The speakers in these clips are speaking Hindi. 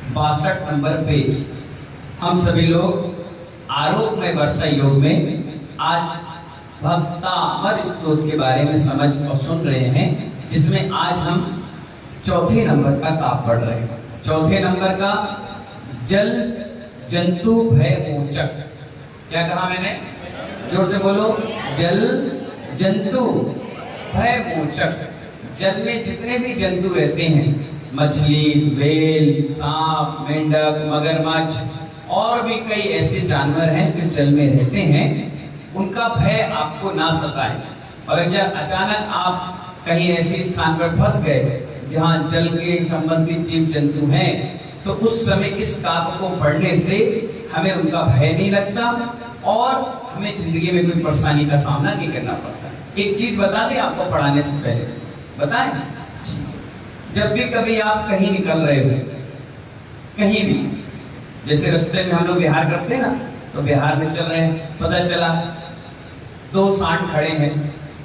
62 नंबर पेज। हम सभी लोग आरोप में वर्षा योग में आज भक्तामर स्तोत्र के बारे में समझ और सुन रहे हैं, जिसमें आज हम चौथे नंबर का काव्य पढ़ रहे हैं। चौथे नंबर का जल जंतु भय मोचक। क्या कहा मैंने? जोर से बोलो। जल जंतु भय मोचक। जल में जितने भी जंतु रहते हैं, मछली, व्हेल, सांप, मेंढक, मगरमच्छ और भी कई ऐसे जानवर हैं जो जल में रहते हैं, उनका भय आपको ना सताए। और अगर अचानक आप कहीं ऐसे स्थान पर फंस गए जहां जल के संबंधित जीव जंतु हैं, तो उस समय इस काव्य को पढ़ने से हमें उनका भय नहीं लगता और हमें जिंदगी में कोई परेशानी का सामना नहीं करना पड़ता। एक चीज बता दें आपको पढ़ाने से पहले, बताएं। जब भी कभी आप कहीं निकल रहे हो, कहीं भी, जैसे रास्ते में हम लोग बिहार करते हैं ना, तो बिहार में चल रहे हैं, पता चला 2 सांड खड़े हैं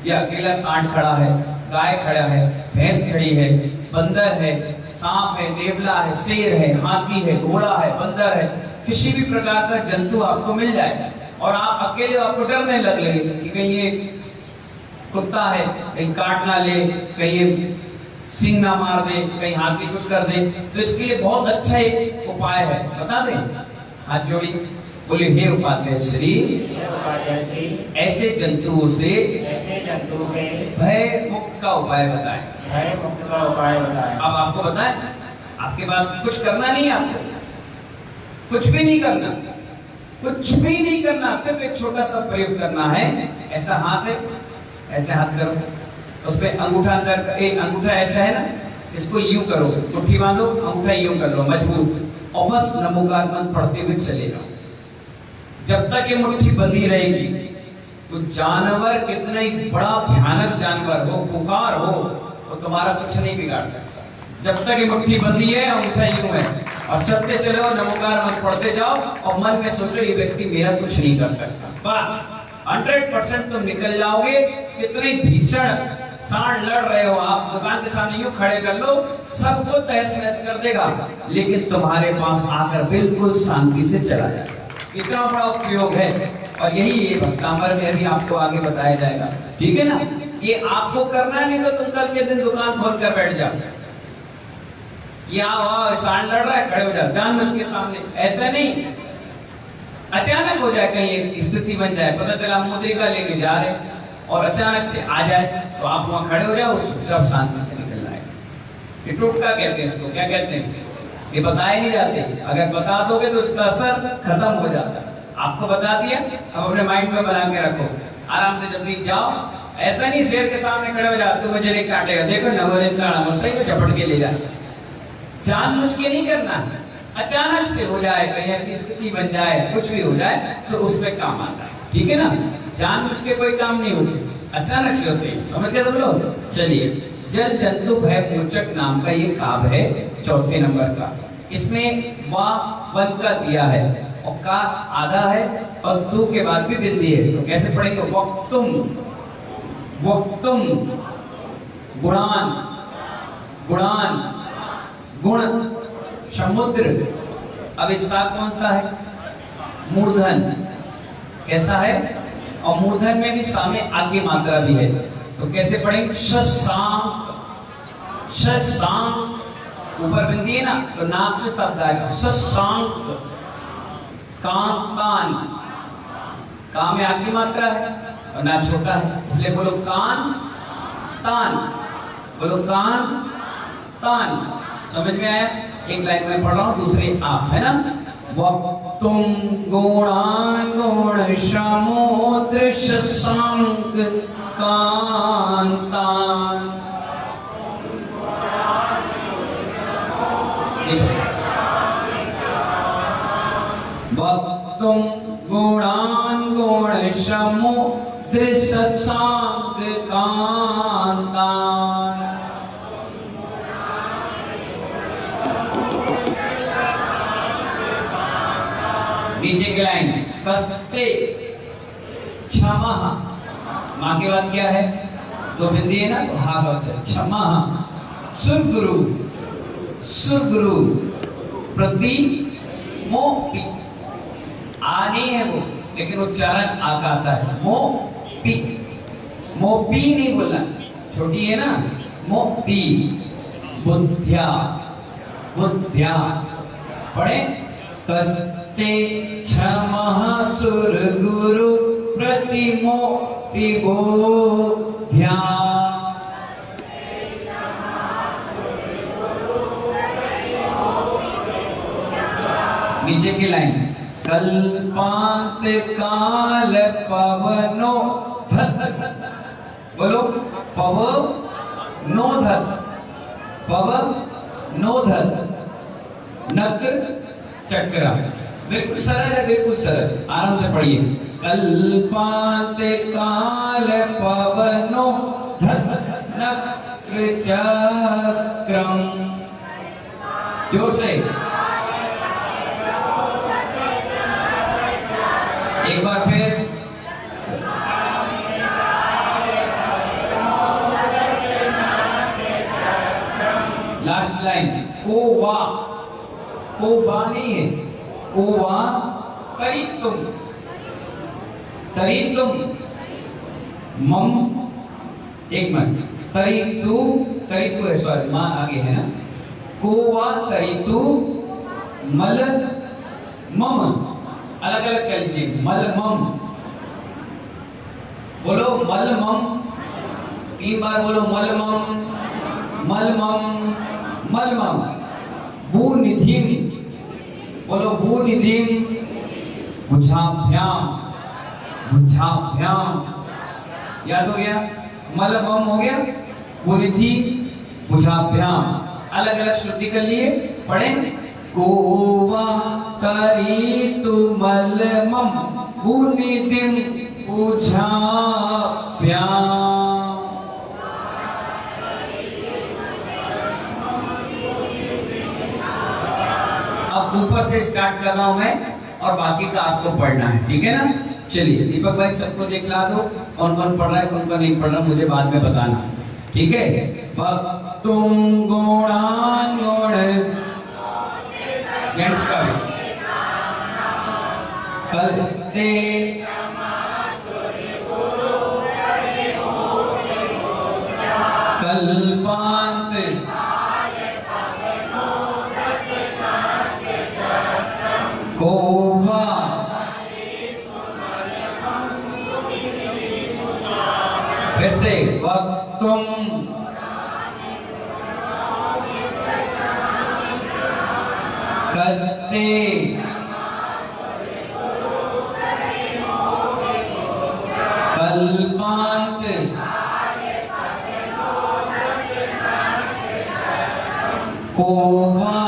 या अकेला सांड खड़ा है, गाय खड़ा है, भैंस खड़ी है, बंदर है, सांप है, नेवला है, शेर है, हाथी है, घोड़ा है, बंदर है, किसी भी प्रकार का जंतु आपको मिल जाए और आप अकेले, आपको डरने लगे कि कहीं ये कुत्ता है, कहीं काट ना ले, कहीं ये सिंह ना मार दे, कहीं हाथी कुछ कर दे, तो इसके लिए बहुत अच्छा एक उपाय है, बता दें। हाथ जोड़ी, बोले हे उपाध्याय श्री, ऐसे जंतुओं से भय मुक्त का उपाय बताएं। भय मुक्त का उपाय बताएं। अब आपको बताएं, आपके पास कुछ करना नहीं है, आपको कुछ भी नहीं करना, कुछ भी नहीं करना, सिर्फ एक छोटा सा प्रयोग करना है। ऐसा हाथ है, ऐसे हाथ करो, उस पे अंगूठा अंदर, एक अंगूठा ऐसा है ना, इसको यूं करो, मुट्ठी बांधो, अंगूठा यूं कर लो मजबूत, और बस नमोकार मंत्र पढ़ते हुए चले जाओ। जब तक ये मुट्ठी बंधी रहेगी, तो जानवर कितना ही बड़ा भयानक जानवर हो, पुकार हो, तो तुम्हारा कुछ नहीं बिगाड़ सकता। जब तक ये मुट्ठी बंधी है, अंगूठा यूं है, और चलते चलो, नमोकार मंत्र पढ़ते जाओ और मन में सोचो ये व्यक्ति मेरा कुछ नहीं कर सकता। बस 100% तुम निकल जाओगे। कितनी भीषण सांड लड़ रहे हो आप, दुकान के सामने यूं खड़े कर लो, सबको तहस नहस कर देगा, लेकिन तुम्हारे पास आकर बिल्कुल शांति से चला जाएगा। इतना बड़ा उपयोग है, और यही ये भक्तामर में अभी आपको आगे बताया जाएगा, ठीक है ना। ये आपको करना नहीं तो तुम कल के दिन दुकान खोल कर बैठ जाओ, क्या सांड लड़ रहा है, खड़े हो जाओ जानबूझ के सामने। ऐसा नहीं, अचानक हो जाए, कहीं एक स्थिति बन जाए, पता चला मुद्रिका लेके जा रहे और अचानक से आ जाए, तो आप वहां खड़े हो जाओ, चुपचाप शांति से निकल जाए। ये टोटका कहते हैं इसको, क्या कहते हैं, ये बताए नहीं जाते। अगर बता दोगे तो उसका असर खत्म हो जाता है। आपको बता दिया, अब अपने माइंड में बना के रखो, आराम से जब भी जाओ, ऐसा नहीं शेर के सामने खड़े हो जाओ, तो मुझे नहीं काटेगा, देखो नवरे का सही में झपट के ले जाए। जानबूझ के नहीं करना, अचानक से हो जाए, कहीं ऐसी स्थिति बन जाए, कुछ भी हो जाए, तो उसमें काम आता है, ठीक है ना। जानबूझ के कोई काम नहीं होते, अचानक से होते, समझ गए सब लोग। चलिए, जल जंतु भय मोचक नाम का ये काव्य है, चौथे नंबर का। इसमें वाह वन का दिया है और का आधा है और तू के बाद भी बिंदी है, तो कैसे पढ़ेंगे? वक्तुम, वक्तुम, गुणान, गुणान, गुण, समुद्र। अब इसका कौन सा है? मूर्धन। कैसा है? और मूर्धन में भी सामने आगे मात्रा भी है, तो कैसे पढ़ेंगे? शशांक, शशांक, ऊपर बिंदी है ना, तो नाक से शब्द आएगा शशांक। कांतान, काम में आगे मात्रा है और नाक छोटा है, इसलिए बोलो कान तान, बोलो कान तान। समझ में आया? एक लाइन में पढ़ रहा हूं, दूसरी आप, है ना। वक्तुम गुणान गुण समुद्र शशांक कांतान। वक्तुम गुणान गुण समुद्र शशांक कांतान। नीचे की लाइन, कस्ते क्षमा, माँ के बाद क्या है? तो बिंदी है ना, तो हा का क्षमा। सुरगुरु, सुरगुरु, प्रतिमोपी। आ नहीं है वो, लेकिन उच्चारण आ का आता है। मोपी, मोपी नहीं बोलना, छोटी है ना, मोपी। बुद्ध्या, बुद्ध्या पढ़े। कस्ते क्षमः सुर गुरु प्रतिमोपि बोध्या। नीचे की लाइन, कल्पांत काल पवनो धत, बोलो पवनो धत, पवनो धत, नक चक्र। बिल्कुल सरल है, बिल्कुल सरल, आराम से पढ़िए। कल्पांत काल पवनो धत नक्र चक्रम। जोर से एक बार फिर। लास्ट लाइन, को वा, को वा नहीं है, को वा तरीतुम, तरीतुम मम, एक मिनट, तरीतु, तरीतु है, सॉरी मां आगे है ना। को वा तरीतु मल मम, अलग अलग कह लीजिए। मल मम, बोलो मल मम, 3 बार बोलो मल मम, मल मम, मल मम। भू निधिम, बोलो भू निधिम, भुजाभ्याम, भुजाभ्याम। याद हो गया, मल मम हो गया, भू निधि, भुजाभ्याम। अलग अलग श्रुति कर लिए, पढ़े। कोवा तरीतु मल मम भू निधिम भुजाभ्याम। अब ऊपर से स्टार्ट कर रहा हूं मैं, और बाकी का आपको पढ़ना है, ठीक है ना। चलिए दीपक भाई सबको दिखला दो, कौन कौन पढ़ रहा है, कौन कौन नहीं पढ़ रहा, मुझे बाद में बताना, ठीक है। तुम गुणान गुण, जेंट्स का भी, कलस्ते कल्पांत कोवा फिर से वक्तुम कस्ते कल्पांत कोवा।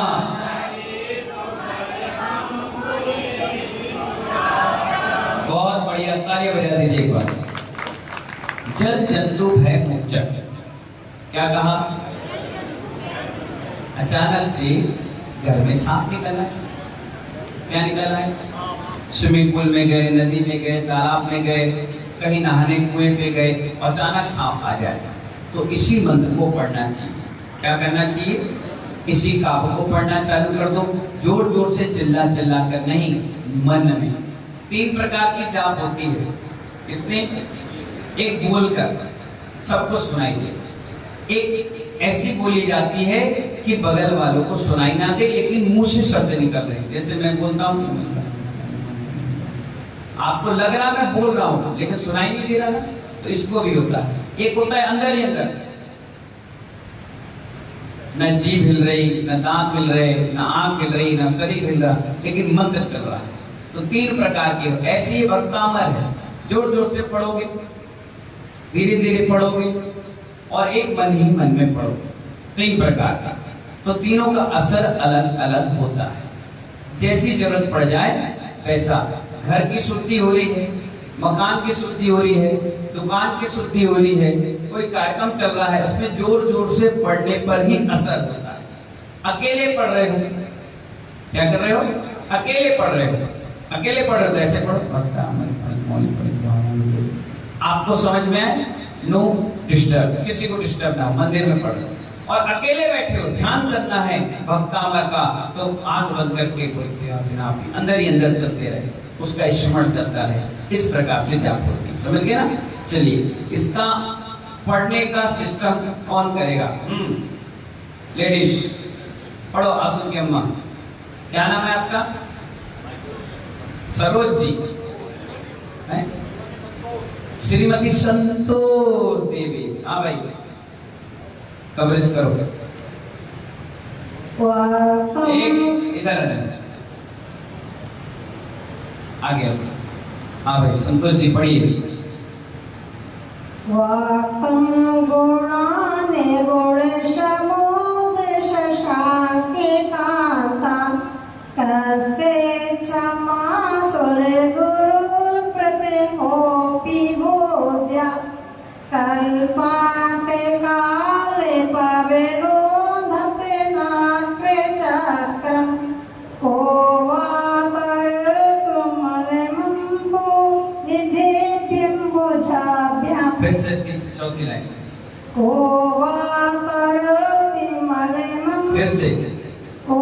बहुत बढ़िया, तालियां बजा दीजिए एक बार। जल जंतु भय मोचक, क्या कहा? अचानक से घर में सांप निकला है। क्या निकला है? स्विमिंग पूल में गए, नदी में गए, तालाब में गए, कहीं नहाने कुएं पे गए, अचानक सांप आ जाए, तो इसी मंत्र को पढ़ना चाहिए। क्या करना चाहिए? इसी काव्य को पढ़ना चालू कर दो, जोर जोर से चिल्ला चिल्ला कर नहीं, मन में। 3 प्रकार की जाप होती है, कितने? एक बोलकर सबको सुनाई दे, एक ऐसी बोली जाती है कि बगल वालों को सुनाई ना दे, लेकिन मुंह से शब्द निकल रहे, जैसे मैं बोलता हूँ, आपको लग रहा मैं बोल रहा हूँ लेकिन सुनाई नहीं दे रहा ना, तो इसको भी होता है। एक होता है अंदर ही अंदर, न जीभ हिल रही, न दांत हिल रहे, न आंख हिल रही, न शरीर हिल रहा, लेकिन मंत्र चल रहा है। तो 3 प्रकार के ऐसी वक्तामल है, जोर जोर से पढ़ोगे, धीरे धीरे पढ़ोगे, और एक मन ही मन में पढ़ोगे, 3 प्रकार का। तो तीनों का असर अलग अलग होता है, जैसी जरूरत पड़ जाए वैसा। घर की शुद्धि हो रही है, मकान की शुद्धि हो रही है, दुकान की शुद्धि हो रही है, कोई कार्यक्रम चल रहा है, उसमें जोर जोर से पढ़ने पर ही असर होता है। अकेले पढ़ रहे हो, क्या कर रहे हो? अकेले पढ़ रहे हो, अकेले पढ़ रहे हो, ऐसे पढ़ो, आपको समझ में आए, नो डिस्टर्ब, किसी को डिस्टर्ब ना हो, मंदिर में पढ़ो। और अकेले बैठे हो, ध्यान करना है भक्तामर का, तो आंख बंद करके कोई बिना अंदर ही अंदर चलते रहे, उसका स्मरण चलता रहे। इस प्रकार से जाप होती है, समझ गए ना? चलिए, इसका पढ़ने का सिस्टम कौन करेगा? लेडीज पढ़ो। आंसू की अम्मा, क्या नाम है आपका? सरोज जी है? श्रीमती संतोष देवी। हाँ भाई, कवरेज करो। एक इधर आगे। हाँ भाई, संतोष जी पढ़िए। वाक्तं गुणाने गुणेशमोदे शशांके कांता कस्ते क्षमासुरे गुरु प्रतिमोपि बोध्या कल्पान्ते काले पविनोदते नाट्रे चक्रं को वातरतुमलमम्बो निधि बिम्बोझाभ्यां। फिर से चौथी लाइन। को वातरतिमलमम्बो। फिर से। को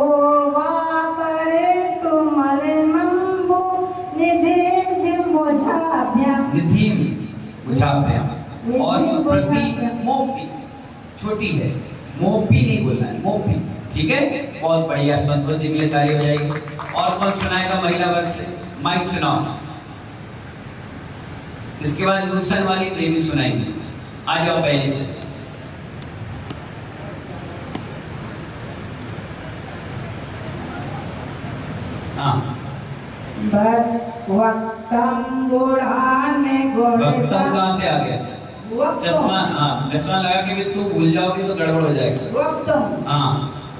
वातरतुमलमम्बो निधि बिम्बोझाभ्यां। निधि बुझाभ्यां। और प्रति मोपी, छोटी है, मोपी नहीं बोलना है, मोपी। ठीक है, बहुत बढ़िया। संतोष जी के लिए ताली हो जाएगी। और कौन सुनाएगा महिला वर्ग से? माइक सुनाओ। इसके बाद लूसन वाली देवी सुनाएंगी। आ जाओ पहले से। हाँ, वक्तं गुणाने वक्तम कहाँ से आ गया? चश्मा, हाँ, चश्मा लगा के भी तू भूल जाओगी तो गड़बड़ हो जाएगी। वक्तं, हाँ,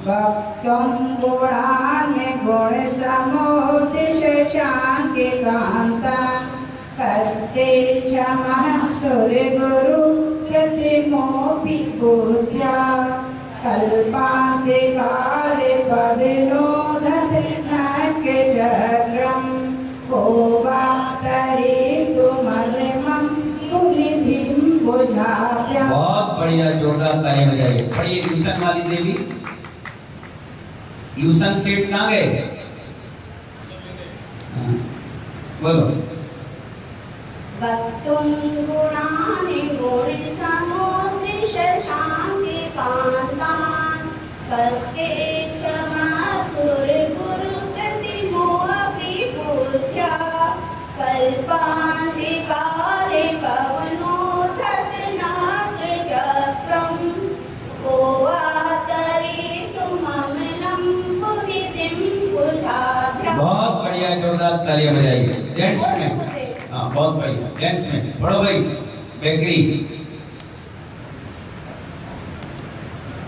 वक्तं गुणाने गुणसमोदे शशांके कांता कस्ते क्षमः सूर्य गुरु प्रतिमोपि बोध्या कल्पान्ते काले पविनोदते नाट्य चक्रं को वातरतुमलमं निधिं बोझाभ्यां। बहुत बढ़िया, जोरदार ताली बजाइए। पढ़िए लूसन वाली देवी। लूसन सेठ कहाँ गए? हाँ, बोलो। वक्तुं गुणानि गुणसमुद्रे शशांके कान्तान् कस्ते क्षमासुरे गुरु प्रतिमोऽपि बोध्या कल्पान्ते काले पवनोदते नाट्य चक्रं को वातरतुमलमं निधिं बोझाभ्यां। बहुत बढ़िया, जोरदार तालियां बजाइए। जेंट्स में, हाँ, बहुत बढ़िया। जेंट्स में पढ़ो भाई। बेकरी।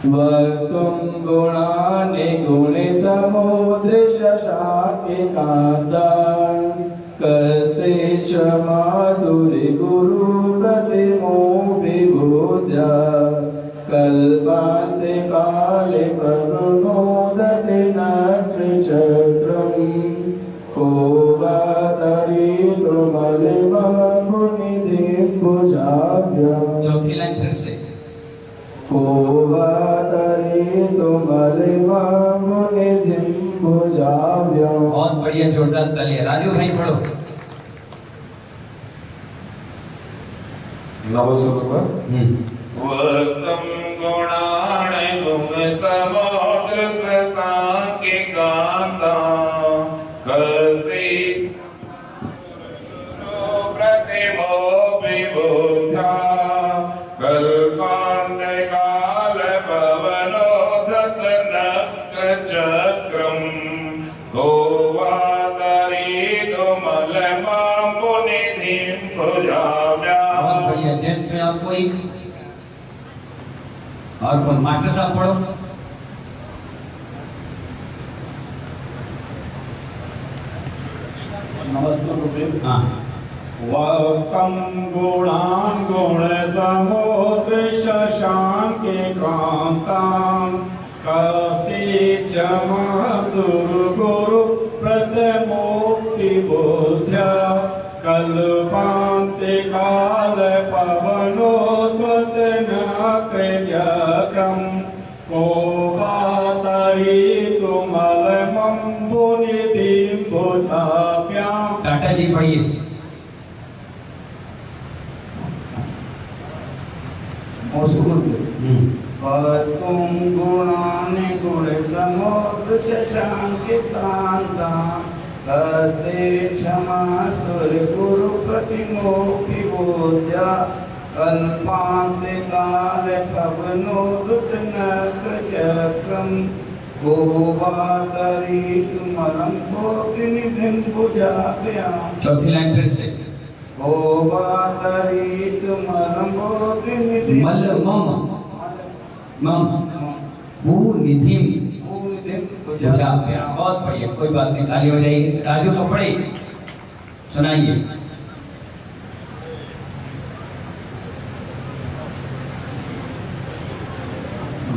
वक्तुं गुणानि गुणसमुद्रे शशांके कान्तां कस्ते क्षमासुरे गुरु प्रतिमोपि बोध्या कल्पान्ते काले पविनोदते नाट्य चक्रं को वातरतुमलमं निधिं बोझाभ्यां। चौथी लाइन फिर से। को वातरतुमलमं निधिं बोझाभ्यां। बहुत बढ़िया, जोरदार तालियां। राजू भाई पढ़ो। वक्तं गुणानि गुणसमुद्रे शशांके कान्तां कस्ते प्रतिमोऽपि बोध्या कल्पान्ते काले पवनोदते नाट्य चक्रं को वातरतुमलमं निधिं बोझाभ्यां। बहुत बढ़िया। जेंट्स में और कोई? और कौन? मास्टर साहब पढ़ो। नमस्ते। हाँ, वक्तं गुणान् गुणसमुद्रे शशांके कान्तां कस्ते क्षमासुरे गुरु प्रतिमोपि बोध्या कल्पान्ते काले पवनोदते नाट्य चक्रं को वातरी तुमलमंबुनिधिं भुजाभ्यां। टाटा जी पढ़िए। वस्तुं गुणानि गुणसमुद्र शशाङ्कितान्तां हस्ते क्षमा सुरगुरु प्रतिमोऽपि बोध्या कल्पान्ते काले पवनोरुतनक्रचक्रं को वातरीतुमलं भोगिनिधिं भुजाभ्यां। चौथी लाइन फिर से। को वातरीतुमलं भोगिनिधिं मल मम भू निधि भुजाभ्यां। बहुत बढ़िया, कोई बात नहीं, ताली हो जाएगी। राजू तो पढ़े, सुनाइए।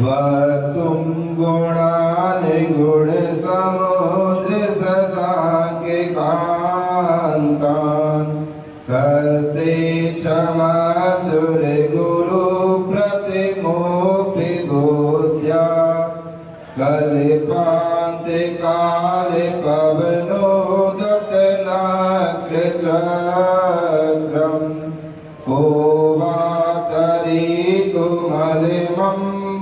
वक्तुं गुणानि गुणसमुद्र शशाङ्किकान्तान् हस्ते क्षमासुरगुरु प्रतिमोऽपि बोध्या कल्पान्ते काले पवनोदतनाग्रचक्रं को वातरीतुमलिमं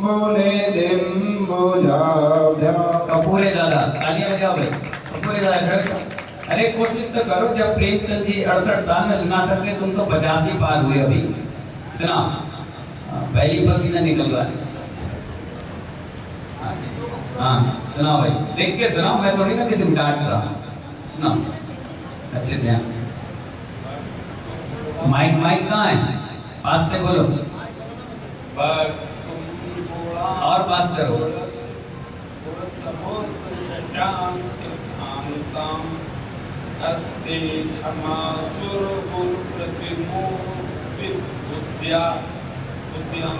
बुनिधिं भुजाभ्यां। कपूरे दादा, तालियां बजाओ भाई। कपूरे दादा खड़े हो। अरे कोशिश तो करो, जब प्रेमचंद जी 68 साल में सुना सकते, तुम तो 50 ही पार हुए अभी। सुना, पहली पसीना निकल रहा है। हाँ सुनाओ भाई, देख के सुनाओ, मैं थोड़ी ना किसी को डांट रहा हूँ। सुनाओ अच्छे से। माइक कहाँ है? पास से बोलो और पास करो। अस्ते क्षमा सुरगुरु प्रतिमोऽपि बुद्ध्या बुद्धिं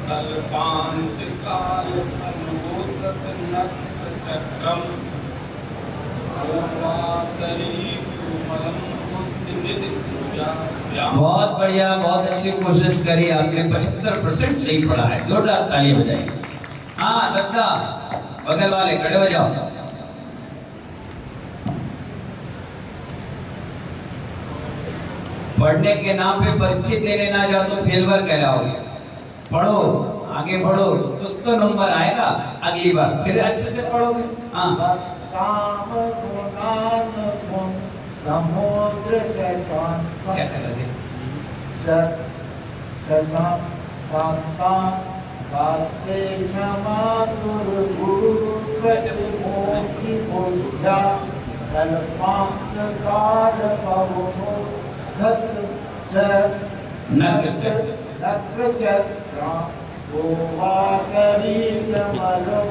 कल्पान्त काल अनुगोदत नक्रचक्रं को वातरीतुमलं बुद्धिनिधिं भुजाभ्यां। बहुत बढ़िया, बहुत अच्छी कोशिश करी आपने। 75% सही पढ़ा है। जोरदार तालियां बजाइए। हाँ दत्ता, बगल वाले खड़े हो जाओ। पढ़ने के नाम पे परीक्षा देने ना जाओ तो फेलवर कहलाओगे। पढ़ो, आगे बढ़ो, कुछ तो नंबर आएगा अगली बार, फिर अच्छे से पढ़ोगे। हाँ काम गुणान गुण समुद्र के क्या कर रहे थे? वास्ते क्षमा सुरगुरु प्रतिमोऽपि बोध्या कल्पान्त काल पवनोदतनक्रचक्रं को वातरीतुमलं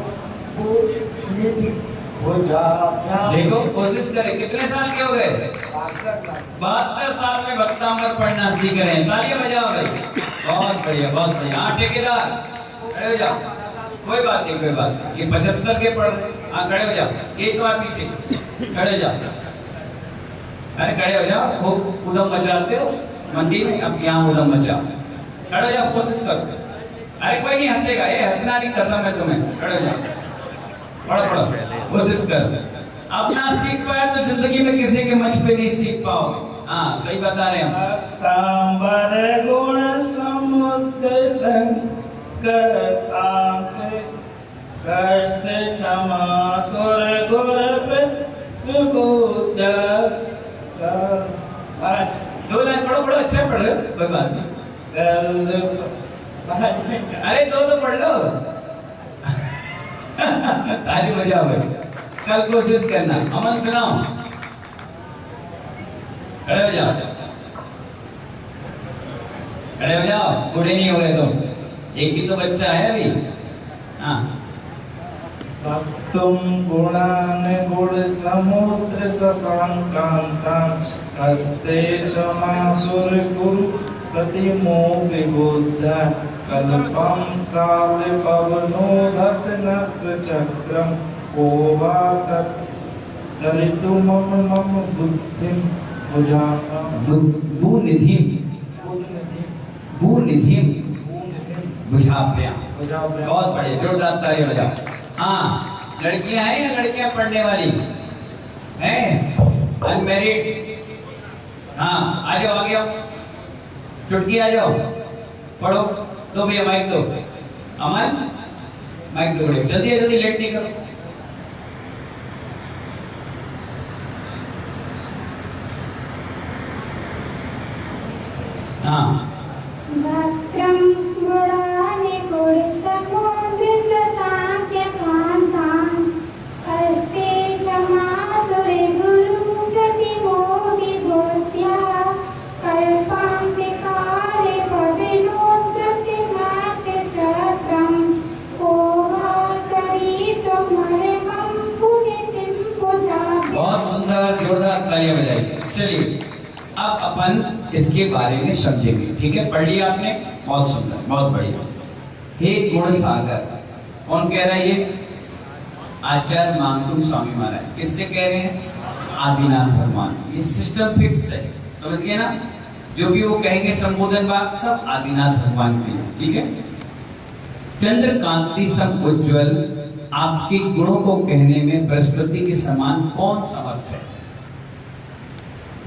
बुनिधिं भुजाभ्यां। देखो कोशिश करें। कितने साल के हो गए? 72 साल में भक्तांबर पढ़ना सीख रहे हैं। तालियां बजाओ भाई। बहुत बढ़िया, बहुत बढ़िया। हाँ ठेकेदार खड़े हो जाओ। कोई बात नहीं, कोई बात नहीं। ये 75 के पढ़ रहे। हाँ खड़े हो जाओ। एक बार पीछे खड़े हो जाओ। अरे खड़े हो जाओ, खूब उदम मचाते हो मंडी में, अब यहाँ उदम मचाओ। खड़े हो जाओ, कोशिश करो। अरे कोई नहीं हंसेगा, ये हंसना नहीं, कसम है तुम्हें। खड़े हो जाओ, पढ़ो पढ़ो, कोशिश कर। अपना सीख पाए तो जिंदगी में किसी के मंच पे नहीं सीख पाओगे। हाँ सही बता रहे हैं हम। तांबर गुण समुद्र शंकरांत हस्ते क्षमा सुरगुरु प्रतिमोऽपि। दो लाइन पढ़ो, पढ़ो, अच्छा पढ़ रहे हो, कोई बात नहीं। अरे दो तो पढ़ लो। ताली बजाओ भाई। कल कोशिश करना। अमन सुनाओ। खड़े हो जाओ, खड़े हो जाओ। बूढ़े नहीं हो गए तुम, एक ही तो बच्चा है अभी। हाँ तुम गुणान गुण समुद्र शशाङ्कान्तान् हस्ते क्षमा सुरगुरु प्रतिमोऽपि बोध्या कल्पं काले पवनोदतनक्रचक्रं को वातरीतुमलं बुद्धिं भुजाभ्यां। भूनिधिं भुजाभ्यां। भुजाभ्याम बहुत बढ़िया, जोरदार ताली बजाओ। हाँ, लड़कियां हैं या लड़कियां पढ़ने वाली हैं? अनमैरिड? हाँ, आ जाओ, आ जाओ, चुटकी आ जाओ, पढ़ो। दो भैया माइक दो, अमन माइक दो, जल्दी जल्दी, लेट नहीं करो। हाँ, भद्रं गुणानि गुणसमुद्र ससांख्य कान्तान् हस्ते क्षमासुरे गुरु प्रतिमोहि बुद्ध्या कल्पान्ते काले भवेनोद्धृति चक्रं को मार्गरीतुमर्मं पुनीतिं भुजाभ्याम्। बहुत सुंदर, जोरदार तालियां बजाइए। चलिए अब अपन इसके बारे में समझेंगे, ठीक है? पढ़ लिया आपने, बहुत सुंदर, बहुत बढ़िया। हे गुण सागर, कौन कह रहा है ये? आचार्य मांगतुम स्वामी महाराज। किससे कह रहे हैं? आदिनाथ भगवान से। ये सिस्टम फिक्स है, समझ गए ना? जो भी वो कहेंगे संबोधन बात सब आदिनाथ भगवान के लिए, ठीक है? चंद्र कांति सम उज्ज्वल आपके गुणों को कहने में बृहस्पति के समान कौन समर्थ है?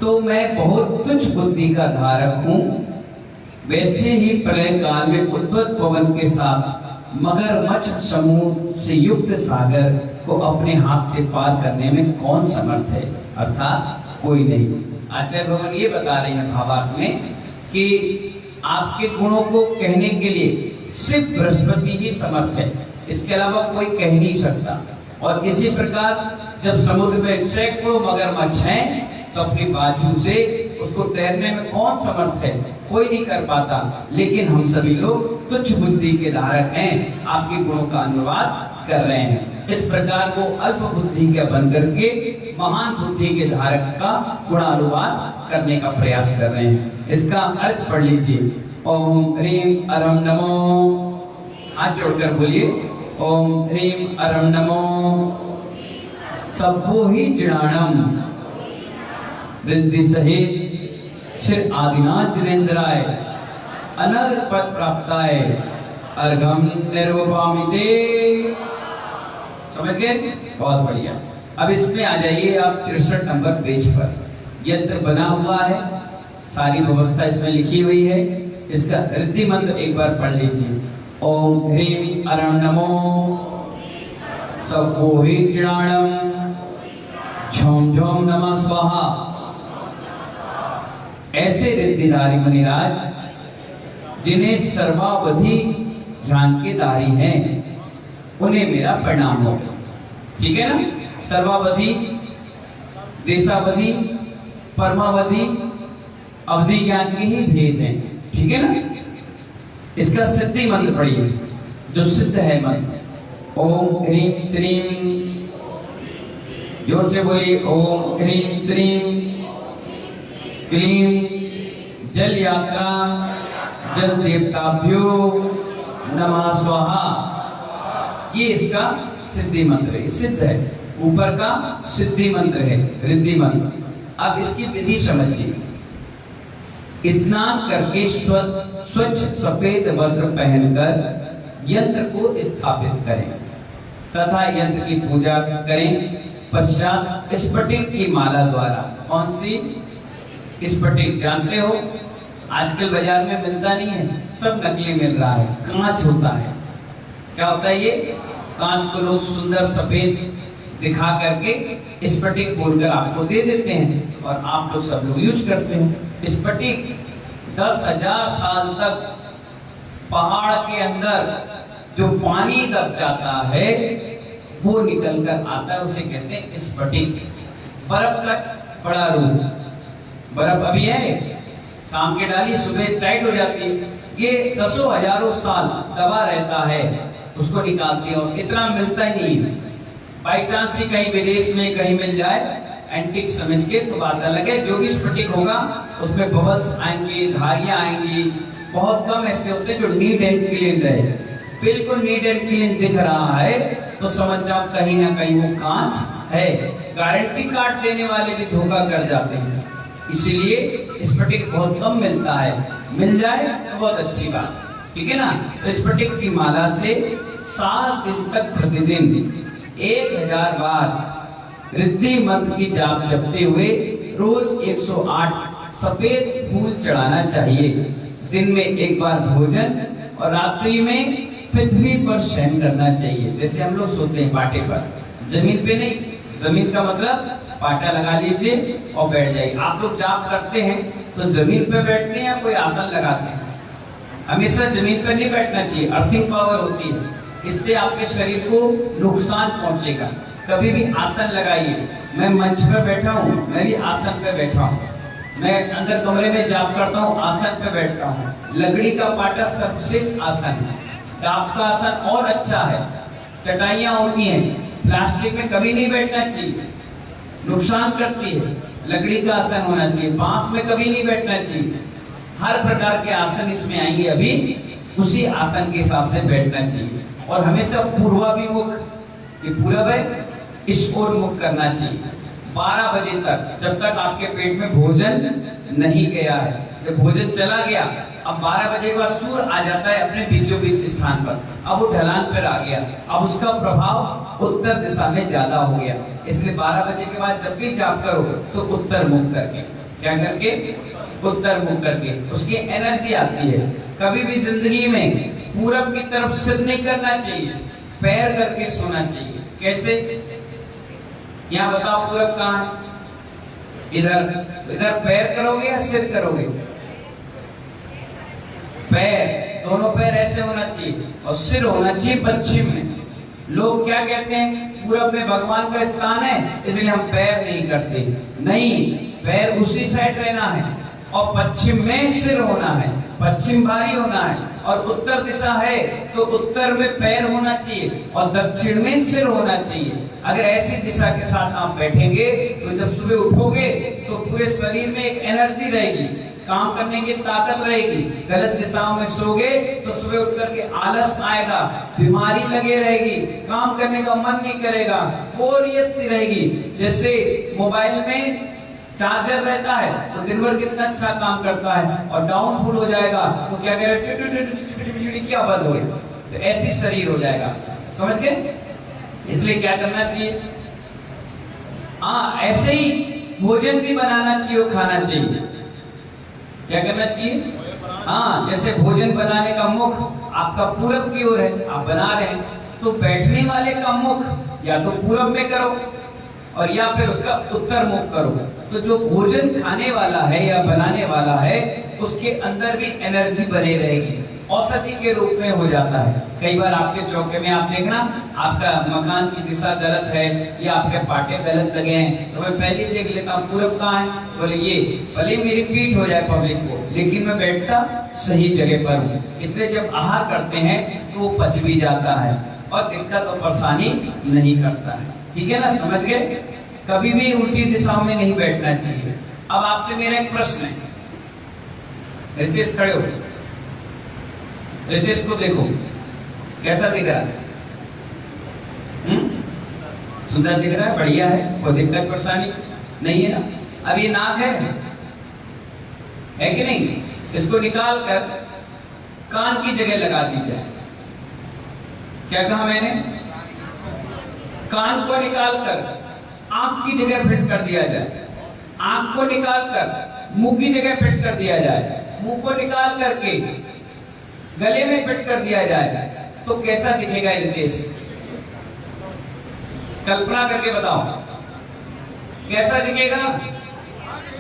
तो मैं बहुत तुच्छ बुद्धि का धारक हूं, वैसे ही प्रलय काल में उद्भट पवन के साथ मगरमच्छ समूह से युक्त सागर को अपने हाथ से पार करने में कौन समर्थ है? अर्थात कोई नहीं। आचार्य भगवान ये बता रहे हैं भावार्थ में कि आपके गुणों को कहने के लिए सिर्फ बृहस्पति ही समर्थ है, इसके अलावा कोई कह नहीं सकता। और इसी प्रकार जब समुद्र में सैकड़ों मगरमच्छ हैं तो अपनी बाजू से उसको तैरने में कौन समर्थ है? कोई नहीं कर पाता। लेकिन हम सभी लोग तुच्छ बुद्धि के धारक हैं, आपके गुणों का अनुवाद कर रहे हैं। इस प्रकार वो अल्प बुद्धि का बन करके महान बुद्धि के धारक का गुणानुवाद करने का प्रयास कर रहे हैं। इसका अर्थ पढ़ लीजिए। ओम ह्रीम अरम नमो, हाथ जोड़कर बोलिए, ओम ह्रीम अरम नमो सभो ही जिणाणम वृद्धि सहित श्री आदिनाथ जिनेन्द्राय अनग पद प्राप्ताय अर्घम निर्वपामिते। समझ गए? बहुत बढ़िया। अब इसमें आ जाइए आप 63 नंबर पेज पर। यंत्र बना हुआ है, सारी व्यवस्था इसमें लिखी हुई है। इसका रिद्धि मंत्र एक बार पढ़ लीजिए। ओम ह्रीम अरम नमो सभो ही जिणाणम झोम झोम नमः स्वाहा। ऐसे रिद्धिधारी मुनिराज जिन्हें सर्वावधि ध्यान के धारी हैं, उन्हें मेरा प्रणाम हो। ठीक है ना? सर्वावधि, देशावधि, परमावधि, अवधि ज्ञान के ही भेद हैं। ठीक है ना? इसका सिद्धि मंत्र पढ़िए, जो सिद्ध है मंत्र। ओम ह्रीम श्रीम, जोर से बोलिए, ओम ह्रीम श्रीम क्लीम जल यात्रा जल देवताभ्यो नमः स्वाहा। ये इसका सिद्धि मंत्र है, सिद्ध है, ऊपर का सिद्धि मंत्र है, रिद्धि मंत्र। अब इसकी विधि समझिए। स्नान करके स्वच्छ सफेद वस्त्र पहनकर यंत्र को स्थापित करें तथा यंत्र की पूजा करें। पश्चात स्फटिक की माला द्वारा, कौन सी? स्फटिक जानते हो, आजकल बाजार में मिलता नहीं है, सब नकली मिल रहा है, कांच होता है। क्या होता है ये? कांच को लोग सुंदर सफेद दिखा करके स्फटिक बोलकर आपको दे देते हैं और आप लोग सब लोग यूज करते हैं। स्फटिक 10,000 साल तक पहाड़ के अंदर जो पानी दब जाता है वो निकल कर आता है, उसे कहते हैं स्फटिक। बर्फ का बड़ा रूप, बर्फ अभी है, शाम के डाली सुबह टाइट हो जाती है, ये 10,000 साल दबा रहता है, उसको निकालती है और इतना मिलता ही नहीं है। बाई चांस ही कहीं विदेश में कहीं मिल जाए एंटीक समझ के तो बात अलग है। जो भी स्फटिक होगा उसमें बबल्स आएंगे, धारियां आएंगी, बहुत कम ऐसे होते हैं जो नीट एंड क्लीन रहे। बिल्कुल नीट एंड क्लीन दिख रहा है तो समझ जाओ कहीं ना कहीं वो कांच है। गारंटी कार्ड देने वाले भी धोखा कर जाते हैं, इसलिए स्फटिक बहुत कम मिलता है। मिल जाए तो बहुत अच्छी बात। ठीक है ना। तो स्फटिक की माला से 7 दिन तक प्रतिदिन 1000 बार रिद्धि मंत्र की जाप जपते हुए रोज 108 सफेद फूल चढ़ाना चाहिए। दिन में एक बार भोजन और रात्रि में पृथ्वी पर शयन करना चाहिए। जैसे हम लोग सोते हैं पाटे पर, जमीन पे नहीं। जमीन का मतलब पाटा लगा लीजिए और बैठ जाइए। आप लोग जाप करते हैं तो जमीन पे बैठते हैं या कोई आसन लगाते हैं? हमेशा जमीन पर नहीं बैठना चाहिए, अर्थिंग पावर होती है, इससे आपके शरीर को नुकसान पहुंचेगा। कभी भी आसन लगाइए। मैं मंच पर बैठा हूँ, मैं भी आसन पे बैठा हूँ। मैं अंदर कमरे में जाप करता हूँ, आसन पे बैठता हूँ। लकड़ी का पाटा सबसे आसन है, जाप का आसन और अच्छा है। चटाइयाँ होती हैं, प्लास्टिक में कभी नहीं बैठना चाहिए, नुकसान करती है। लकड़ी का आसन होना चाहिए, बांस में कभी नहीं बैठना चाहिए। हर प्रकार के आसन इसमें आएंगे, अभी उसी आसन के हिसाब से बैठना चाहिए। और हमेशा पूर्वाभिमुख, ये पूरब है, इस ओर मुख करना चाहिए 12 बजे तक, जब तक आपके पेट में भोजन नहीं गया है। जब भोजन चला गया, अब 12 बजे के बाद सूर्य आ जाता है अपने बीचों बीच स्थान पर, अब वो ढलान पर आ गया, अब उसका प्रभाव उत्तर दिशा में ज्यादा हो गया। इसलिए 12 बजे के बाद जब भी जाप करो तो उत्तर मुख करके, क्या करके? उत्तर मुख करके, उसकी एनर्जी आती है। कभी भी जिंदगी में पूरब की तरफ सिर नहीं करना चाहिए, पैर करके सोना चाहिए। कैसे? यहाँ बताओ पूरब कहाँ है? इधर। तो इधर पैर करोगे या सिर करोगे? पैर, दोनों पैर ऐसे होना चाहिए और सिर होना चाहिए पश्चिम में। लोग क्या कहते हैं? पूरब में भगवान का स्थान है इसलिए हम पैर नहीं करते। नहीं, पैर उसी साइड रहना है और पश्चिम में सिर होना है, पश्चिम भारी होना है। और उत्तर दिशा है तो उत्तर में पैर होना चाहिए और दक्षिण में सिर होना चाहिए। अगर ऐसी दिशा के साथ आप बैठेंगे तो जब सुबह उठोगे तो पूरे शरीर में एक एनर्जी रहेगी, काम करने की ताकत रहेगी। गलत दिशाओं में सोगे तो सुबह उठ करके आलस आएगा, बीमारी लगे रहेगी, काम करने का मन नहीं करेगा, बोरियत सी रहेगी। जैसे मोबाइल में चार्जर रहता है तो दिन भर कितना अच्छा काम करता है और डाउनफुल हो जाएगा तो क्या कह रहे, क्या बंद हो गया, तो ऐसी शरीर हो जाएगा। समझ गए? इसलिए क्या करना चाहिए? हाँ, ऐसे ही भोजन भी बनाना चाहिए और खाना चाहिए। क्या करना चाहिए? हाँ, जैसे भोजन बनाने का मुख आपका पूरब की ओर है, आप बना रहे हैं, तो बैठने वाले का मुख या तो पूरब में करो और या फिर उसका उत्तर मुख करो। तो जो भोजन खाने वाला है या बनाने वाला है उसके अंदर भी एनर्जी बनी रहेगी, औषधि के रूप में हो जाता है। कई बार आपके चौके में आप देखना, आपका मकान की दिशा गलत है या आपके पाटे गलत लगे हैं, तो मैं पहले देख लेता हूँ पूरब कहाँ है, बोले ये, भले मेरी पीठ हो जाए पब्लिक को, लेकिन मैं बैठता सही जगह पर हूँ। इसलिए जब आहार करते हैं तो वो पच भी जाता है और दिक्कत और परेशानी नहीं करता है। ठीक है ना? समझ गए? कभी भी उल्टी दिशाओं में नहीं बैठना चाहिए। अब आपसे मेरा एक प्रश्न है, रितेश खड़े हो, रितेश को देखो कैसा दिख रहा है? सुंदर दिख रहा है, बढ़िया है, कोई दिक्कत परेशानी नहीं है ना? अब ये नाक है कि नहीं? इसको निकाल कर कान की जगह लगा दी जाए। क्या कहा मैंने? कान को निकाल कर आंख की जगह फिट कर दिया जाए, आंख को निकाल कर मुंह की जगह फिट कर दिया जाए, मुंह को निकाल करके गले में फिट कर दिया जाए, तो कैसा दिखेगा ये देश? कल्पना करके बताओ कैसा दिखेगा?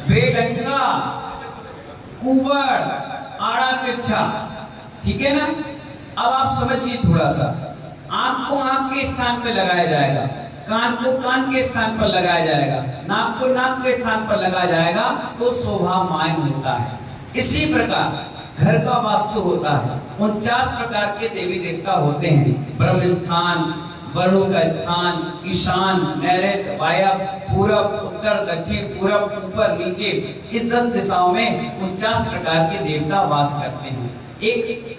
बेढंगा, कुबड़, आड़ा तिरछा। ठीक है ना? अब आप समझिए थोड़ा सा, आंख को आंख के स्थान पर लगाया जाएगा, कान को कान के स्थान पर लगाया जाएगा, नाक को नाक के स्थान पर लगाया जाएगा, तो शोभामायन होता है। इसी प्रकार घर का वास्तु होता है। 49 प्रकार के देवी देवता होते हैं। ब्रह्म स्थान, वरुण का स्थान, ईशान, नैऋत्य, वायव्य, पूरब, उत्तर, दक्षिण, पूरब, ऊपर, नीचे, इस 10 दिशाओं में 49 प्रकार के देवता वास करते हैं। एक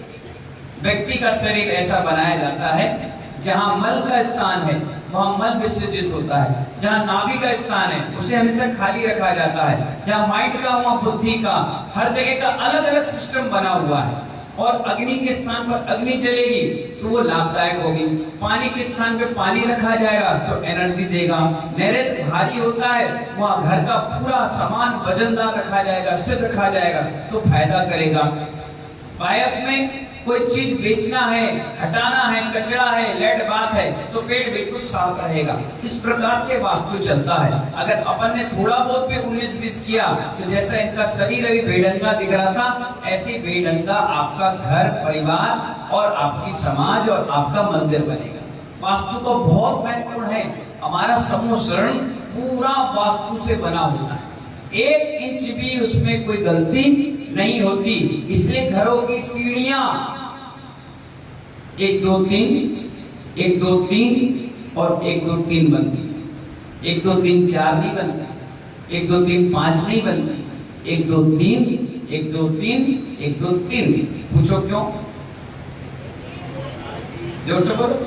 व्यक्ति का शरीर ऐसा बनाया जाता है जहां मल का स्थान है वहां मल विसर्जित होता है, जहां नाभि का स्थान है उसे हमेशा खाली रखा जाता है, जहां माइंड का वहां बुद्धि का, हर जगह का अलग अलग सिस्टम बना हुआ है। और अग्नि के स्थान पर अग्नि चलेगी तो वो लाभदायक होगी। पानी के स्थान पे पानी रखा जाएगा तो एनर्जी देगा। नैवेद्य भारी होता है, वहाँ घर का पूरा सामान वजनदार रखा जाएगा, सिद्ध रखा जाएगा तो फायदा करेगा। पाइप में कोई चीज बेचना है, हटाना है, कचरा है, लेड बात है तो पेट बिल्कुल साफ रहेगा। इस प्रकार से वास्तु चलता है। अगर अपन ने थोड़ा बहुत भी 19-20 किया तो जैसा इनका शरीर अभी बेढंगा दिख रहा था, ऐसे बेढंगा आपका घर परिवार और आपकी समाज और आपका मंदिर बनेगा। वास्तु तो बहुत महत्वपूर्ण है। हमारा समूह शरण पूरा वास्तु से बना होता है, 1 इंच भी उसमें कोई गलती नहीं होती। इसलिए घरों की सीढ़ियां 1 2 3 1 2 3 और 1 2 3 बनती, 1 2 3 4 नहीं बनती, 1 2 3 5 नहीं बनती, 1 2 3 1 2 3 1 2 3। पूछो क्यों? जोर से बोलो।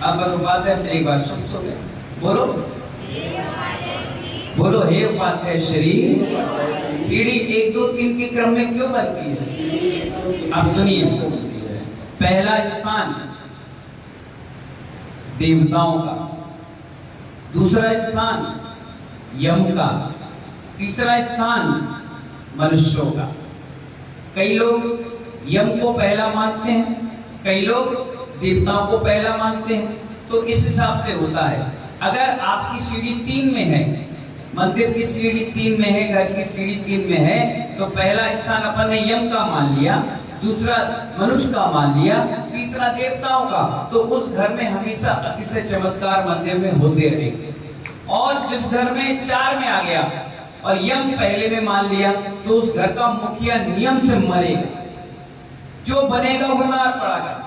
अब बस बात है, एक बार सुन गए, बोलो बोलो। हे उपाध्याय श्री, सीढ़ी 1 2 3 के क्रम में क्यों बनती है? आप सुनिए। पहला स्थान देवताओं का, दूसरा स्थान यम का, तीसरा स्थान मनुष्यों का। कई लोग यम को पहला मानते हैं, कई लोग देवताओं को पहला मानते हैं। तो इस हिसाब से होता है। अगर आपकी सीढ़ी 3 में है, मंदिर की सीढ़ी 3 में है, घर की सीढ़ी 3 में है, तो पहला स्थान अपन ने यम का मान लिया, दूसरा मनुष्य का मान लिया, तीसरा देवताओं का, तो उस घर में हमेशा अतिशय चमत्कार मंदिर में होते रहेंगे। और जिस घर में 4 में आ गया और यम पहले में मान लिया तो उस घर का मुखिया नियम से मरेगा, जो बनेगा वो मार पड़ेगा।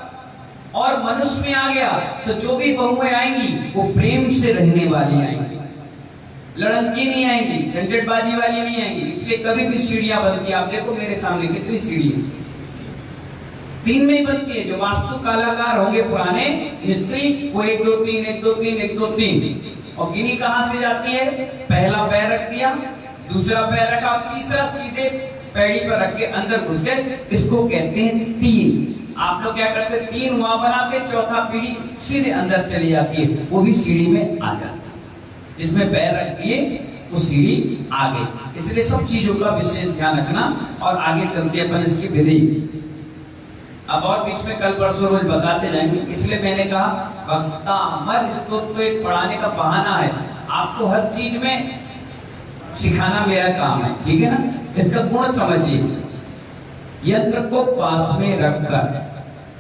और मनुष्य में आ गया तो जो भी बहुएं आएंगी वो प्रेम से रहने वाली आएंगी, लड़की नहीं आएंगी, झंझटबाजी वाली नहीं आएंगी। इसलिए कभी भी सीढ़ियां बनती है। आप देखो मेरे सामने कितनी सीढ़ी 3 में ही बनती है। जो वास्तु कलाकार होंगे पुराने मिस्त्री, वो 1 2 3 1 2 3 1 2 3। और गिनी कहां से जाती है? पहला पैर रख दिया, दूसरा पैर रखा, तीसरा सीधे पैड़ी पर रख के अंदर घुस गए। इसको कहते हैं 3। आप लोग क्या करते हैं? 3 वहां बनाते, चौथा पीढ़ी सीधे अंदर चली जाती है, वो भी सीढ़ी में आ जाती है। जिसमें पैर रख दिए वो सीढ़ी आ गई। इसलिए सब चीजों का विशेष ध्यान रखना और आगे चलते अपन इसकी विधि। अब और बीच में कल परसों रोज बताते जाएंगे। इसलिए मैंने कहा वक्ता मर स्तोत्र एक पढ़ाने का बहाना है। आपको हर चीज में सिखाना मेरा काम है, ठीक है ना? इसका गुण समझिए। यंत्र को पास में रखकर,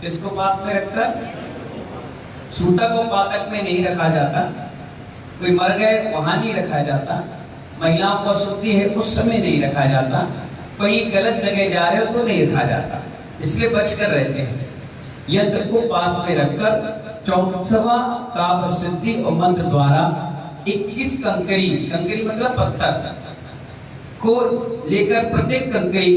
किसको पास में रखकर? सूता को पातक में नहीं रखा जाता, कोई मर गए वहां नहीं रखा जाता, महिलाओं को अशुद्धि है उस समय नहीं रखा जाता, कहीं गलत जगह जा रहे हो तो नहीं रखा जाता। इसलिए बचकर रहते हैं। यंत्र को पास में रखकर 14वां काव्य सिद्धि और मंत्र द्वारा 21 कंकरी, कंकरी मतलब पत्थर को लेकर प्रत्येक कंकरी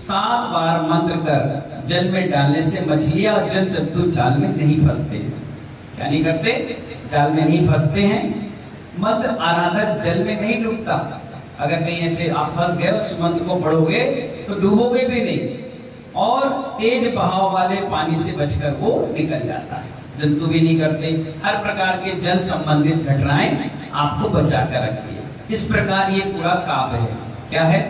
7 बार मंत्र कर जल में डालने से मछलियां और जल जंतु जाल में नहीं फंसते हैं। क्या नहीं करते? जाल में नहीं फंसते हैं। मंत्र आराधक जल में नहीं डूबता। अगर कहीं ऐसे आप फंस गए उस मंत्र को पढ़ोगे तो डूबोगे भी नहीं, और तेज बहाव वाले पानी से बचकर वो निकल जाता है। जंतु भी नहीं करते। हर प्रकार के जल संबंधित घटनाएं आपको बचा कर रखती है। इस प्रकार ये पूरा काव्य है। क्या है?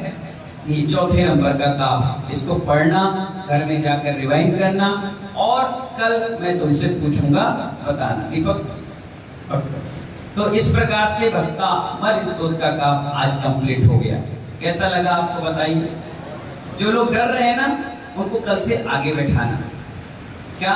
ये 4थे नंबर का काव्य। इसको पढ़ना, घर में जाकर रिवाइंड करना, और कल मैं तुमसे पूछूंगा, बताना। दीपक, तो इस प्रकार से भक्ता मर स्तोत्र का काम आज कंप्लीट हो गया। कैसा लगा आपको बताइए? जो लोग डर रहे हैं ना, उनको कल से आगे बैठाना। क्या